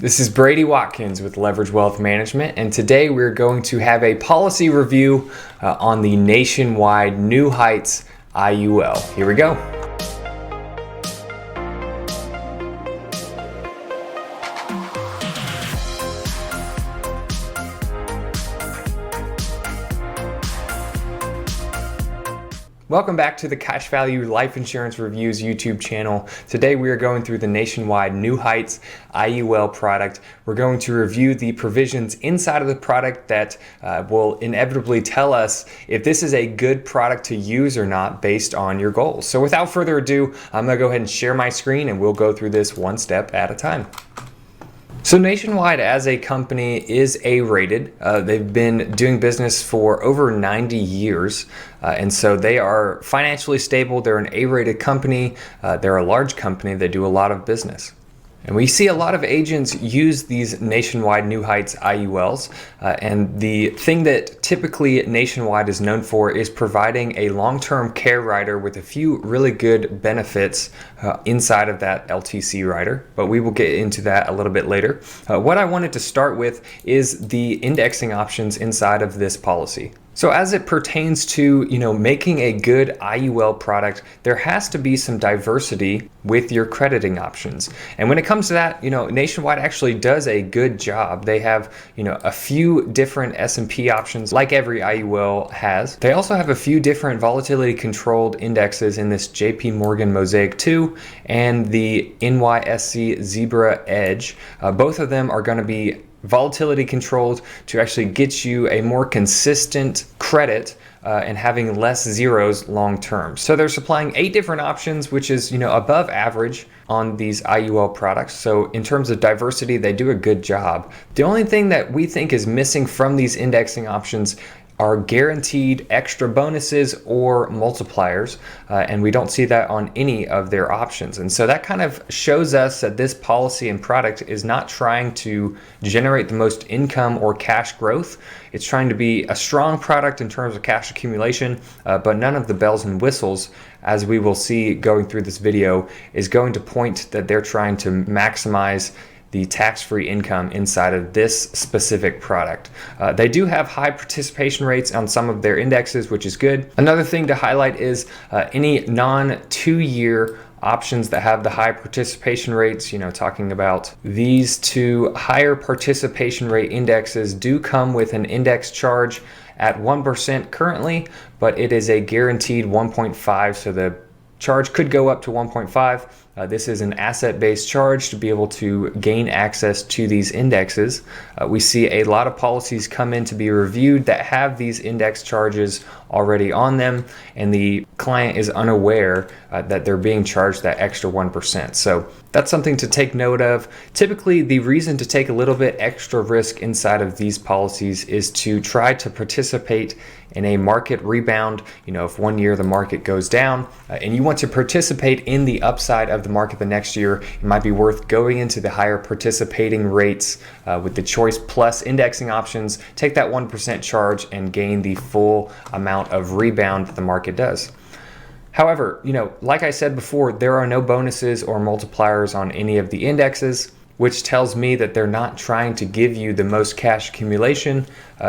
This is Brady Watkins with Leverage Wealth Management, and today we're going to have a policy review on the Nationwide New Heights IUL. Here we go. Welcome back to the Cash Value Life Insurance Reviews YouTube channel. Today we are going through the Nationwide New Heights IUL product. We're going to review the provisions inside of the product that will inevitably tell us if this is a good product to use or not based on your goals. So without further ado, I'm going to go ahead and share my screen and we'll go through this one step at a time. So Nationwide as a company is A-rated. They've been doing business for over 90 years, and so they are financially stable. They're an A-rated company. They're a large company. They do a lot of business. And we see a lot of agents use these Nationwide New Heights IULs, and the thing that typically Nationwide is known for is providing a long-term care rider with a few really good benefits inside of that LTC rider, but we will get into that a little bit later. What I wanted to start with is the indexing options inside of this policy. So as it pertains to, making a good IUL product, there has to be some diversity with your crediting options. And when it comes to that, Nationwide actually does a good job. They have, a few different S&P options like every IUL has. They also have a few different volatility controlled indexes in this JP Morgan Mosaic 2 and the NYSE Zebra Edge. Both of them are going to be volatility controlled to actually get you a more consistent credit and having less zeros long term. So they're supplying 8 different options, which is above average on these IUL products. So in terms of diversity, they do a good job. The only thing that we think is missing from these indexing options are guaranteed extra bonuses or multipliers, and we don't see that on any of their options. And so that kind of shows us that this policy and product is not trying to generate the most income or cash growth. It's trying to be a strong product in terms of cash accumulation, but none of the bells and whistles, as we will see going through this video, is going to point that they're trying to maximize the tax-free income inside of this specific product. They do have high participation rates on some of their indexes, which is good. Another thing to highlight is any non-2-year options that have the high participation rates, talking about these 2 higher participation rate indexes do come with an index charge at 1% currently, but it is a guaranteed 1.5, so the charge could go up to 1.5. This is an asset-based charge to be able to gain access to these indexes. We see a lot of policies come in to be reviewed that have these index charges already on them, and the client is unaware that they're being charged that extra 1%. So that's something to take note of. Typically, the reason to take a little bit extra risk inside of these policies is to try to participate in a market rebound. If one year the market goes down and you want to participate in the upside of the market the next year, it might be worth going into the higher participating rates with the Choice Plus indexing options, take that 1% charge and gain the full amount of rebound that the market does. However, like I said before, there are no bonuses or multipliers on any of the indexes, which tells me that they're not trying to give you the most cash accumulation.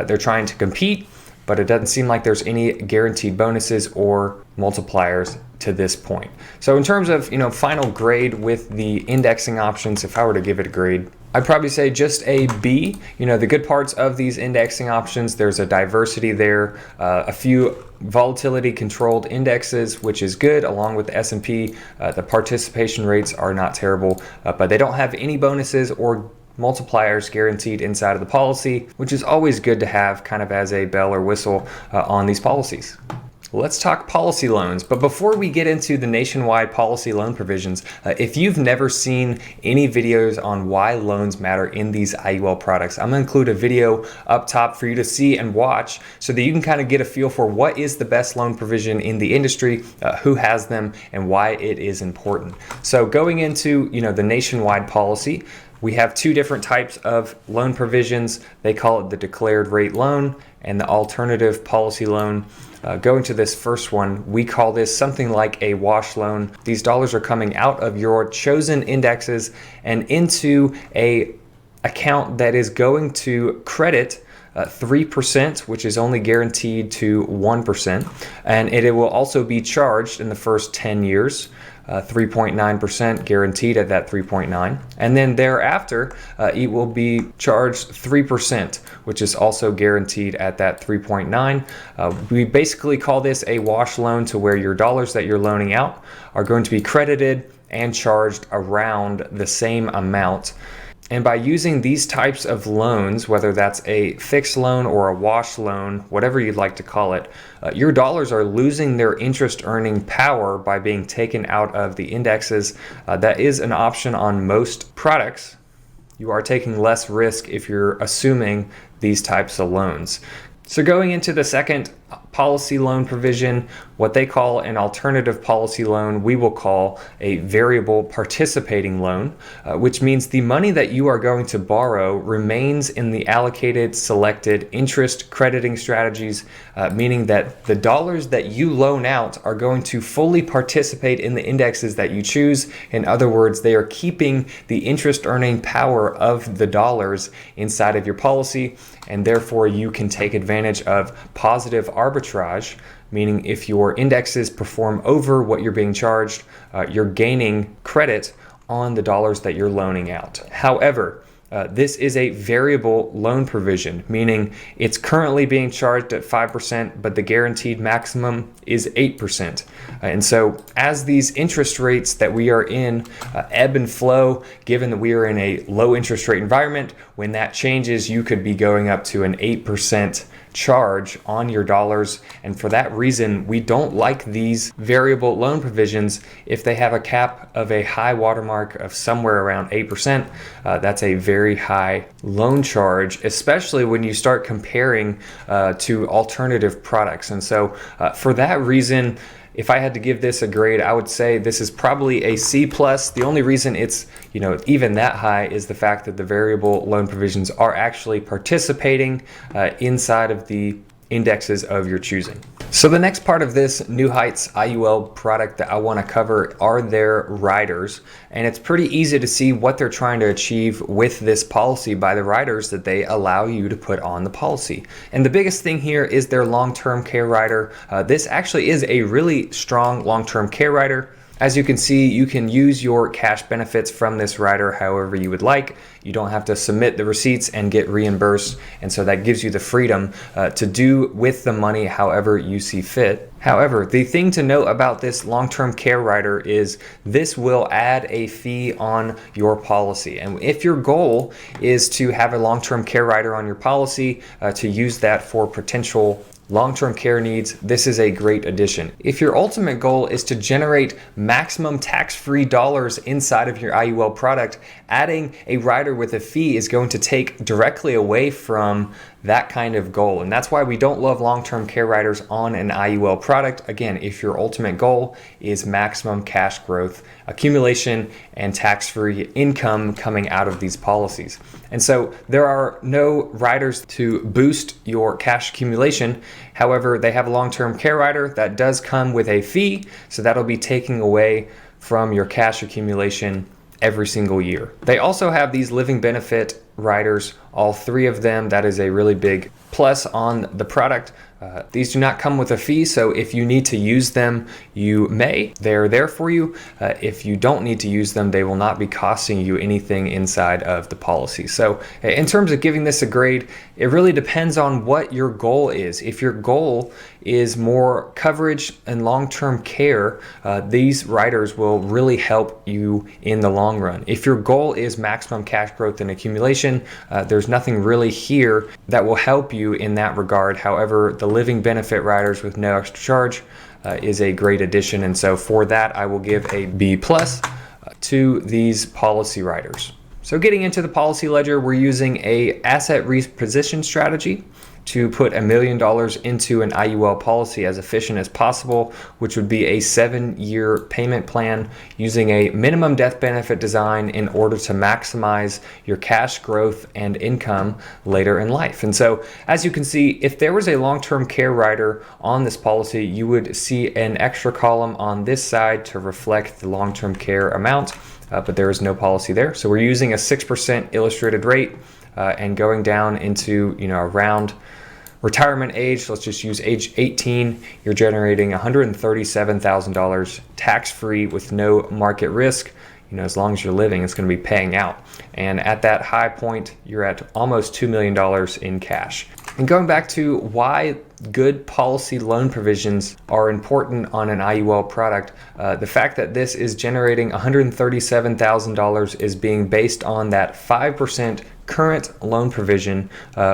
They're trying to compete, but it doesn't seem like there's any guaranteed bonuses or multipliers to this point. So in terms of, final grade with the indexing options, if I were to give it a grade, I'd probably say just a B. The good parts of these indexing options, there's a diversity there, a few volatility controlled indexes, which is good, along with the S&P. The participation rates are not terrible, but they don't have any bonuses or multipliers guaranteed inside of the policy, which is always good to have kind of as a bell or whistle on these policies. Let's talk policy loans. But before we get into the Nationwide policy loan provisions, if you've never seen any videos on why loans matter in these IUL products, I'm gonna include a video up top for you to see and watch so that you can kind of get a feel for what is the best loan provision in the industry, who has them, and why it is important. So going into the Nationwide policy, we have 2 different types of loan provisions. They call it the declared rate loan and the alternative policy loan. Going to this first one, we call this something like a wash loan. These dollars are coming out of your chosen indexes and into a account that is going to credit 3%, which is only guaranteed to 1%, and it will also be charged in the first 10 years. 3.9% guaranteed at that 3.9, and then thereafter it will be charged 3%, which is also guaranteed at that 3.9. We basically call this a wash loan, to where your dollars that you're loaning out are going to be credited and charged around the same amount. And by using these types of loans, whether that's a fixed loan or a wash loan, whatever you'd like to call it, your dollars are losing their interest earning power by being taken out of the indexes. That is an option on most products. You are taking less risk if you're assuming these types of loans. So going into the second policy loan provision, what they call an alternative policy loan, we will call a variable participating loan, which means the money that you are going to borrow remains in the allocated selected interest crediting strategies, meaning that the dollars that you loan out are going to fully participate in the indexes that you choose. In other words, they are keeping the interest earning power of the dollars inside of your policy, and therefore you can take advantage of positive arbitrage, meaning if your indexes perform over what you're being charged, you're gaining credit on the dollars that you're loaning out. However, this is a variable loan provision, meaning it's currently being charged at 5%, but the guaranteed maximum is 8%. And so as these interest rates that we are in ebb and flow, given that we are in a low interest rate environment, when that changes, you could be going up to an 8% charge on your dollars. And for that reason, we don't like these variable loan provisions if they have a cap of a high watermark of somewhere around 8%. That's a very high loan charge, especially when you start comparing to alternative products. And so for that reason, if I had to give this a grade, I would say this is probably a C+. The only reason it's even that high is the fact that the variable loan provisions are actually participating inside of the indexes of your choosing. So the next part of this New Heights IUL product that I want to cover are their riders, and it's pretty easy to see what they're trying to achieve with this policy by the riders that they allow you to put on the policy. And the biggest thing here is their long-term care rider. This actually is a really strong long-term care rider. As you can see, you can use your cash benefits from this rider however you would like. You don't have to submit the receipts and get reimbursed, and so that gives you the freedom to do with the money however you see fit. However, the thing to note about this long-term care rider is this will add a fee on your policy. And if your goal is to have a long-term care rider on your policy, to use that for potential long-term care needs, this is a great addition. If your ultimate goal is to generate maximum tax-free dollars inside of your IUL product, adding a rider with a fee is going to take directly away from that kind of goal. And that's why we don't love long-term care riders on an IUL product. Again, if your ultimate goal is maximum cash growth, accumulation, and tax-free income coming out of these policies. And so there are no riders to boost your cash accumulation. However, they have a long-term care rider that does come with a fee, so that'll be taking away from your cash accumulation every single year. They also have these living benefit riders, all three of them. That is a really big plus on the product. These do not come with a fee, so if you need to use them, you may. They're there for you. If you don't need to use them, they will not be costing you anything inside of the policy. So in terms of giving this a grade, it really depends on what your goal is. If your goal is more coverage and long-term care, these riders will really help you in the long run. If your goal is maximum cash growth and accumulation, there's nothing really here that will help you in that regard. However, the living benefit riders with no extra charge is a great addition, and so for that I will give a B+ to these policy riders. So getting into the policy ledger, we're using a asset reposition strategy to put $1 million into an IUL policy as efficient as possible, which would be a 7-year payment plan using a minimum death benefit design in order to maximize your cash growth and income later in life. And so as you can see, if there was a long-term care rider on this policy, you would see an extra column on this side to reflect the long-term care amount. but there is no policy there. So we're using a 6% illustrated rate and going down into, around retirement age. Let's just use age 18. You're generating $137,000 tax-free with no market risk. As long as you're living, it's going to be paying out. And at that high point, you're at almost $2 million in cash. And going back to why good policy loan provisions are important on an IUL product, the fact that this is generating $137,000 is being based on that 5% current loan provision,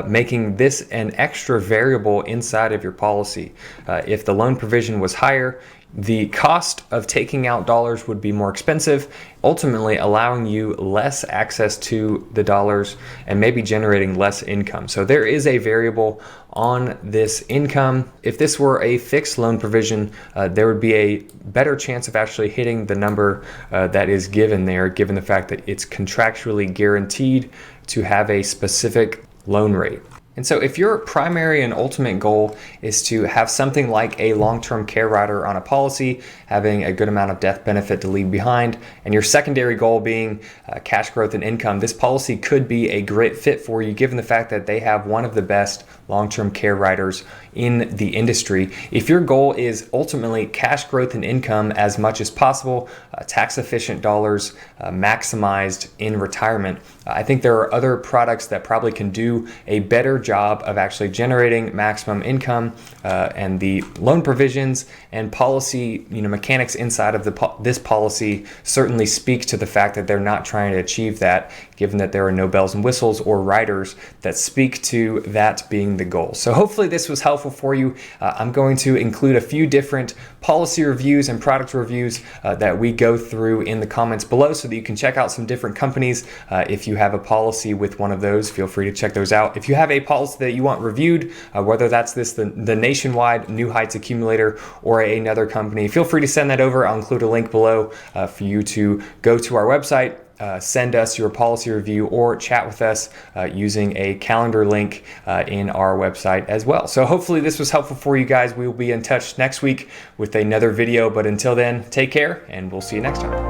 making this an extra variable inside of your policy. If the loan provision was higher, the cost of taking out dollars would be more expensive, ultimately allowing you less access to the dollars and maybe generating less income. So there is a variable on this income. If this were a fixed loan provision, there would be a better chance of actually hitting the number that is given there, given the fact that it's contractually guaranteed to have a specific loan rate. And so if your primary and ultimate goal is to have something like a long-term care rider on a policy, having a good amount of death benefit to leave behind, and your secondary goal being cash growth and income, this policy could be a great fit for you given the fact that they have one of the best long-term care riders in the industry. If your goal is ultimately cash growth and income as much as possible, tax efficient dollars maximized in retirement, I think there are other products that probably can do a better job of actually generating maximum income, and the loan provisions and policy mechanics inside of this policy certainly speak to the fact that they're not trying to achieve that, given that there are no bells and whistles or riders that speak to that being the goal. So hopefully this was helpful for you. I'm going to include a few different policy reviews and product reviews that we go through in the comments below so that you can check out some different companies. If you have a policy with one of those, feel free to check those out. If you have a policy that you want reviewed, whether that's the Nationwide New Heights Accumulator or another company, feel free to send that over. I'll include a link below for you to go to our website, send us your policy review, or chat with us using a calendar link in our website as well. So hopefully this was helpful for you guys. We will be in touch next week with another video, but until then, take care and we'll see you next time.